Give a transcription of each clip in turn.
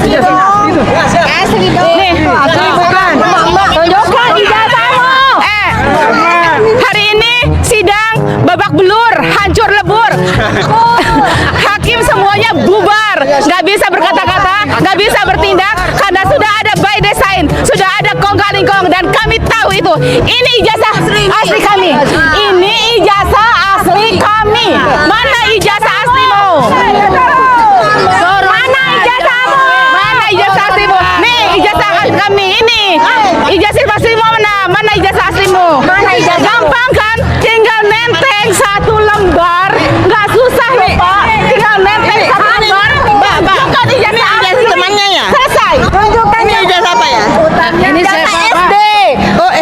Asli dong. Nih, asli bukan. Tunjukkan ijazahmu. Hari ini sidang babak belur, hancur lebur. Hakim semuanya bubar, nggak bisa berkata-kata, nggak bisa bertindak karena sudah ada by design, sudah ada kong-kali-kong dan kami tahu itu. Ini ijazah asli kami. Ini ijazah asli kami. Mana ijazah aslimu? Mana ijazahmu? Mana ijazah aslimu? Nih ijazah kami ini. Ijazah aslimu mana? Mana ijazah aslimu? Mana ijazah? Gampang kan? Tinggal nenteng satu lembar, nggak susah loh Pak. Tinggal nenteng satu lembar. Bukan ijazah asli. Temannya ya? Selesai. Tunjukkan Ini ijazah apa ya? Ini ijazah saya SD. Oh,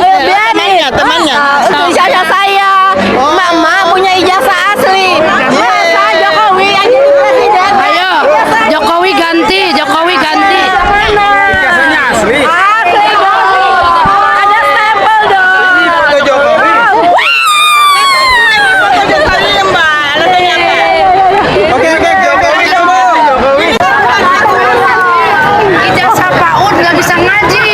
temannya. Itu ijazah saya. Mama punya ijazah asli. Masa Jokowi yang jadi presiden? Ayo, Jokowi ganti, Jokowi ganti. Mana? Ijazahnya asli. Asli dong. Ada stempel dong. Foto Jokowi. Oke, Jokowi dong, Jokowi. Ijazah PAUD nggak bisa ngaji.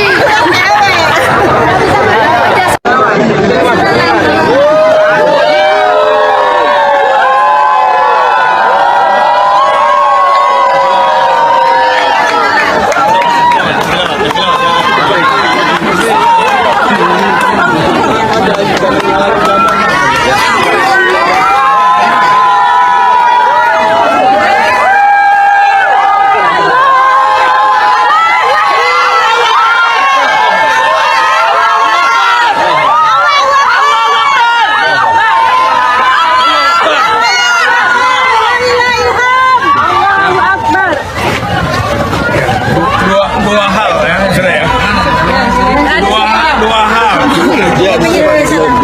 Dua hal ya, sudah ya.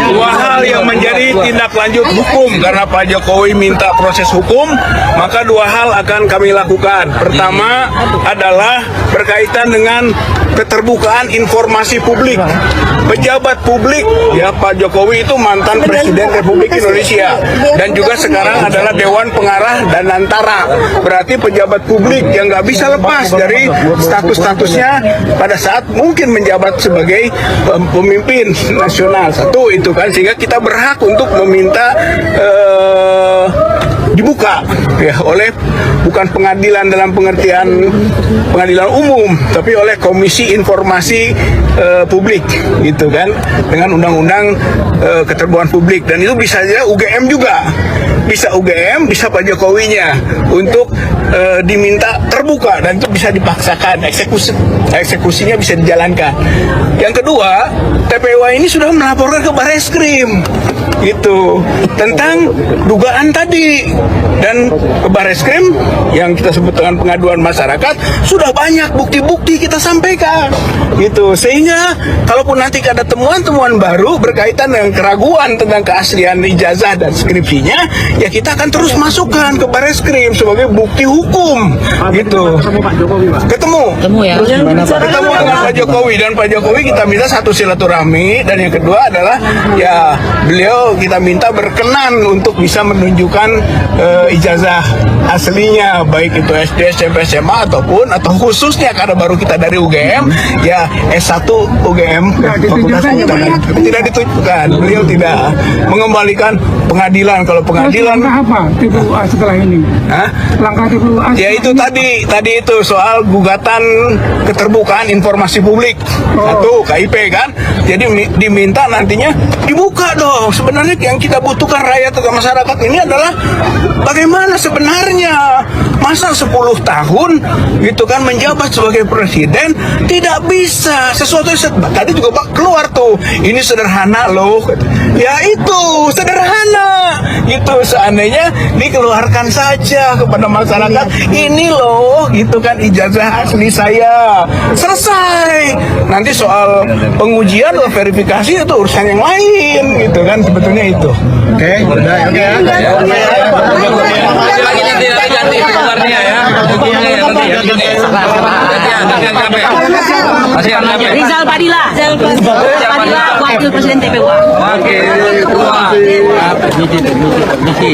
Dua hal yang menjadi tindak lanjut hukum karena Pak Jokowi minta proses hukum, maka dua hal akan kami lakukan. Pertama adalah berkaitan dengan keterbukaan informasi publik. Pejabat publik, ya Pak Jokowi itu mantan Presiden Republik Indonesia dan juga sekarang adalah Dewan Pengarah dan Antara. Berarti pejabat publik yang nggak bisa lepas dari status-statusnya pada saat mungkin menjabat sebagai pemimpin nasional. Satu itu kan, sehingga kita berhak untuk meminta dibuka ya oleh bukan pengadilan dalam pengertian pengadilan umum, tapi oleh Komisi Informasi Publik gitu kan, dengan undang-undang keterbukaan publik. Dan itu bisa saja UGM juga, bisa UGM, bisa Pak Jokowinya untuk diminta terbuka dan itu bisa dipaksakan, eksekusinya bisa dijalankan. Yang kedua, TPWA ini sudah melaporkan ke Barreskrim gitu tentang dugaan tadi, dan ke Barreskrim yang kita sebut dengan pengaduan masyarakat sudah banyak bukti-bukti kita sampaikan gitu, sehingga kalaupun nanti ada temuan-temuan baru berkaitan dengan keraguan tentang keaslian ijazah dan skripsinya, ya kita akan terus masukkan ke Barreskrim sebagai bukti hukum gitu. Ketemu Ya. ketemu dengan Pak Jokowi, dan Pak Jokowi kita minta satu silaturahmi, dan yang kedua adalah ya beliau kita minta berkenan untuk bisa menunjukkan ijazah aslinya, baik itu SD, SMP, SMA atau khususnya karena baru kita dari UGM ya S1 UGM Fakultas Kehutanan tidak ditunjukkan. Beliau tidak mengembalikan pengadilan. Kalau pengadilan apa TPUA setelah ini? Hah? Langkah TPUA Ya itu tadi itu soal gugatan keterbukaan informasi publik. Satu KIP kan. Jadi diminta nantinya dibuka dong. Sebenarnya yang kita butuhkan rakyat atau masyarakat ini adalah bagaimana sebenarnya masa 10 tahun gitu kan menjabat sebagai presiden tidak bisa sesuatu tadi juga Pak keluar tuh ini sederhana loh. Ya itu sederhana gitu, seandainya dikeluarkan saja kepada masyarakat ini loh gitu kan ijazah asli saya, selesai. Nanti soal pengujian atau verifikasi itu urusan yang lain gitu kan, sebetulnya itu. Oke, udah oke ya. Lagi ganti pengeluarnya ya. Rizal Padilla, Wakil Presiden TPUA. Oke, permisi.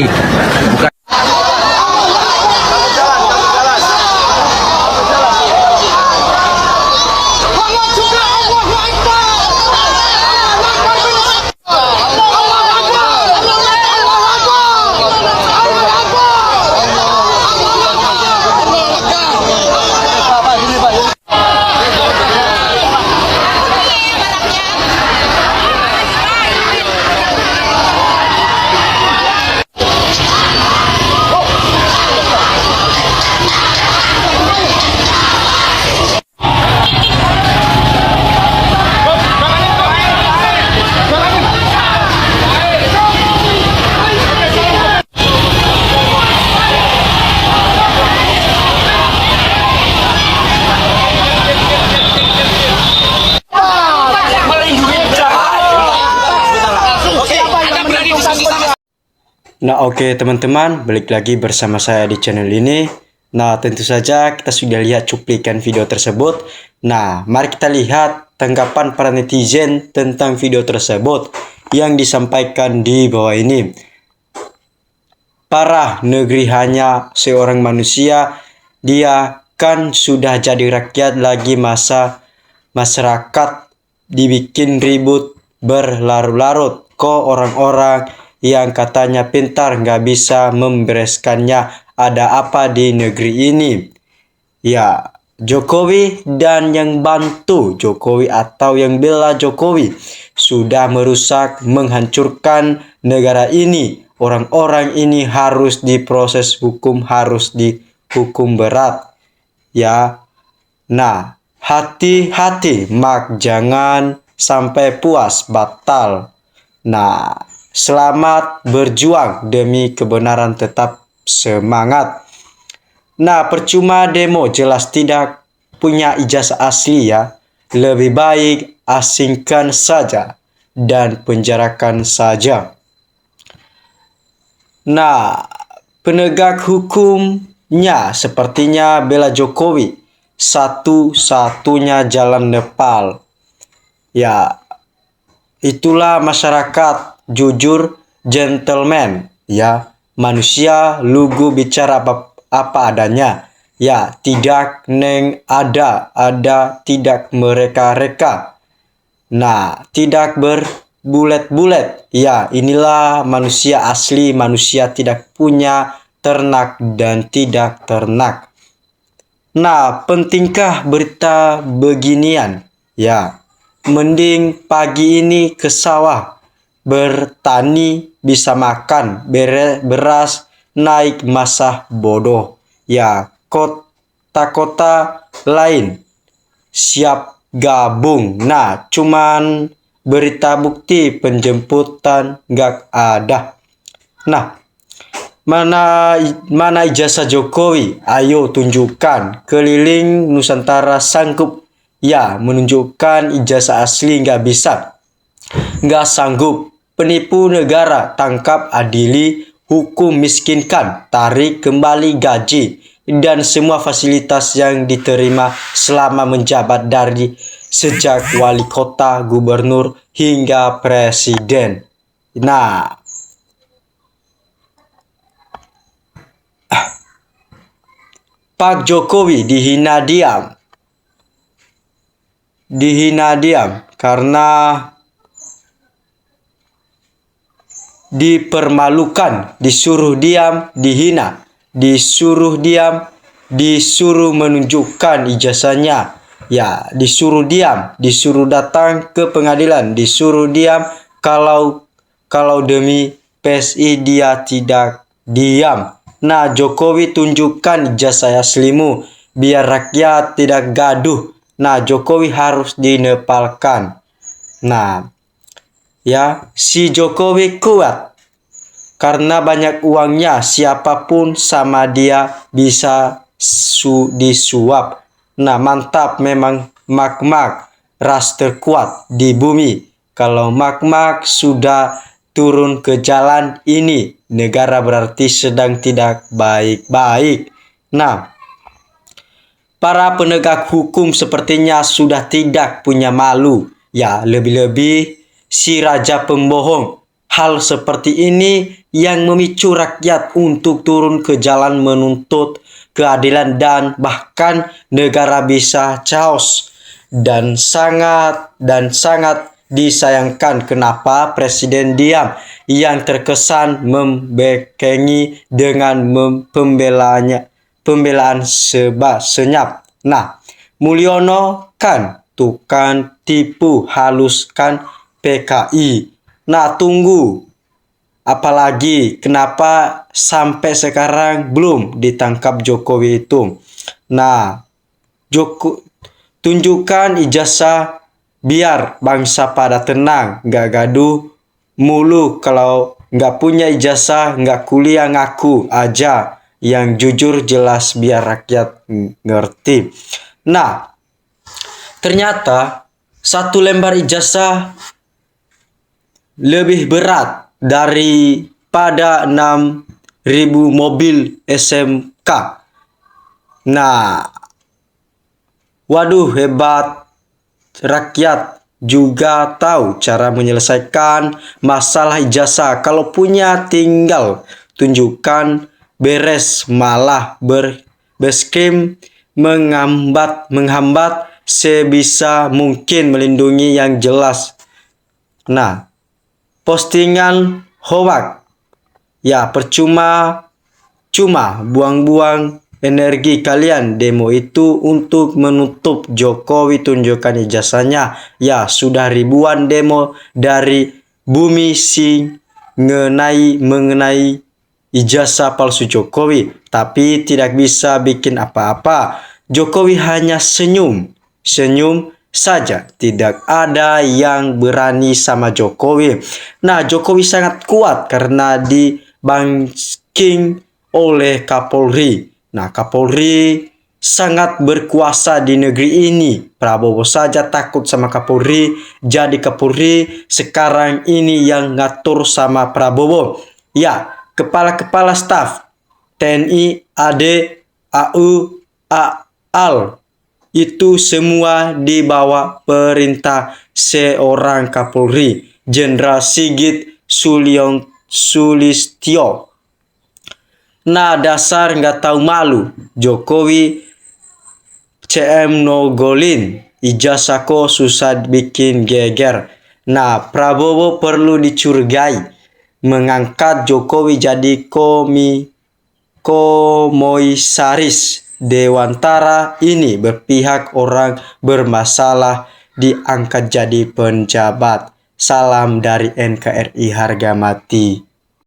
Nah oke teman-teman, balik lagi bersama saya di channel ini. Nah tentu saja kita sudah lihat cuplikan video tersebut. Nah mari kita lihat tanggapan para netizen tentang video tersebut yang disampaikan di bawah ini. Parah, negeri hanya seorang manusia, dia kan sudah jadi rakyat lagi, masa masyarakat dibikin ribut berlarut-larut. Kok orang-orang yang katanya pintar nggak bisa membereskannya? Ada apa di negeri ini? Ya, Jokowi dan yang bantu Jokowi atau yang bela Jokowi sudah merusak, menghancurkan negara ini. Orang-orang ini harus diproses hukum, harus dihukum berat. Ya, nah hati-hati mak, jangan sampai puas batal. Nah, selamat berjuang demi kebenaran, tetap semangat. Nah, percuma demo, jelas tidak punya ijazah asli ya. Lebih baik asingkan saja dan penjarakan saja. Nah, penegak hukumnya sepertinya bela Jokowi. Satu-satunya jalan Nepal. Ya, itulah masyarakat jujur, gentleman. Ya, manusia lugu bicara apa adanya. Ya, tidak neng ada tidak mereka-reka. Nah, tidak berbulet-bulet. Ya, inilah manusia asli, manusia tidak punya ternak dan tidak ternak. Nah, pentingkah berita beginian? Ya, mending pagi ini ke sawah, bertani bisa makan, beras naik masa bodoh. Ya, kota-kota lain siap gabung. Nah, cuman berita bukti penjemputan nggak ada. Nah, mana ijazah Jokowi? Ayo tunjukkan. Keliling Nusantara sanggup ya menunjukkan ijazah asli, nggak bisa, nggak sanggup. Penipu negara, tangkap, adili, hukum, miskinkan, tarik kembali gaji dan semua fasilitas yang diterima selama menjabat dari sejak wali kota, gubernur hingga presiden. Nah, Pak Jokowi dihina diam karena dipermalukan, disuruh diam, dihina, disuruh diam, disuruh menunjukkan ijazahnya. Ya, disuruh diam, disuruh datang ke pengadilan, disuruh diam. Kalau demi PSI dia tidak diam. Nah, Jokowi tunjukkan ijazah aslimu biar rakyat tidak gaduh. Nah, Jokowi harus dinepalkan. Nah, ya, si Jokowi kuat karena banyak uangnya, siapapun sama dia bisa disuap. Nah, mantap memang Mak ras terkuat di bumi. Kalau Mak sudah turun ke jalan ini, negara berarti sedang tidak baik-baik. Nah, para penegak hukum sepertinya sudah tidak punya malu. Ya, lebih-lebih si raja pembohong. Hal seperti ini yang memicu rakyat untuk turun ke jalan menuntut keadilan dan bahkan negara bisa chaos. Dan sangat disayangkan kenapa presiden diam, yang terkesan membekengi dengan pembelaan senyap. Nah, Mulyono kan tukang tipu, haluskan PKI. Nah, tunggu. Apalagi kenapa sampai sekarang belum ditangkap Jokowi itu. Nah, tunjukkan ijazah biar bangsa pada tenang, nggak gaduh mulu. Kalau nggak punya ijazah, nggak kuliah, ngaku aja yang jujur jelas biar rakyat ngerti. Nah, ternyata satu lembar ijazah lebih berat dari pada 6.000 mobil SMK. Nah, waduh hebat, rakyat juga tahu cara menyelesaikan masalah ijazah. Kalau punya tinggal tunjukkan, beres, malah berskim menghambat sebisa mungkin, melindungi yang jelas. Nah, postingan hoax ya percuma buang-buang energi kalian. Demo itu untuk menutup Jokowi, tunjukkan ijazahnya. Ya, sudah ribuan demo dari bumi mengenai ijazah palsu Jokowi, tapi tidak bisa bikin apa-apa. Jokowi hanya senyum saja, tidak ada yang berani sama Jokowi. Nah, Jokowi sangat kuat karena dibacking oleh Kapolri. Nah, Kapolri sangat berkuasa di negeri ini. Prabowo saja takut sama Kapolri, jadi Kapolri sekarang ini yang ngatur sama Prabowo. Ya, kepala-kepala staf TNI, AD, AU, AL itu semua di bawah perintah seorang Kapolri, Jenderal Sigit Sulistyo. Nah, dasar nggak tahu malu. Jokowi CM nogolin, ijazahku susah bikin geger. Nah, Prabowo perlu dicurigai mengangkat Jokowi jadi komisaris Dewantara. Ini berpihak, orang bermasalah diangkat jadi penjabat. Salam dari NKRI harga mati.